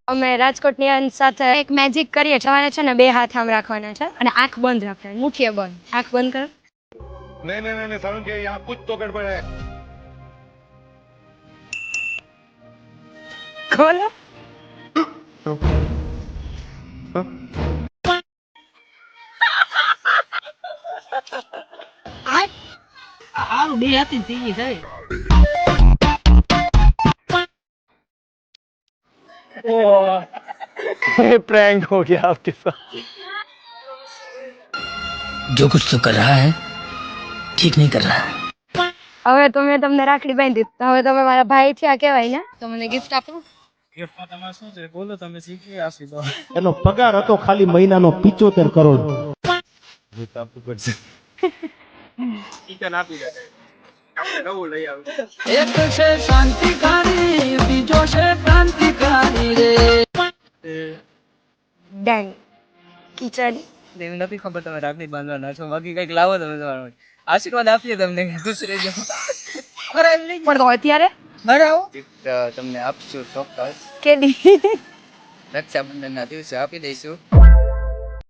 અમે રાજકોટની સાથે એક મેજિક કરીએ તમારે છે ને 2 હાથ આમ રાખવાના છે અને આંખ બંધ રાખવાની મુઠ્ઠી બંધ આંખ બંધ કરો नहीं नहीं नहीं सारुण के यहाँ कुछ तो गड़बड़ है ખોલો આવું બે હાથી થઈ ગઈ प्रैंक हो गया आपके साथ जो कुछ तो कर रहा है ठीक नहीं कर रहा है હવે તો મેં તમને રાખડી બાંધી દીધી હવે તમે મારા ભાઈ છે આ કહેવાય ને તો મને ગિફ્ટ આપો એનો પગાર હતો ખાલી મહિનાનો 75 કરોડ એક છે શાંતિકારી બીજો છે ક્રાંતિકારી રે ડેંગ કિચન મને નથી ખબર તમે રાખડી બાંધવાના છો બાકી કઈક લાવો તમે તમારો આશીર્વાદ આપીએ તમને ખુશ રહેજો પણ તો અત્યારે બરાબર તમને આપશું ચોક્કસ કેદી રક્ષાબંધનના દિવસે આપી દઈશું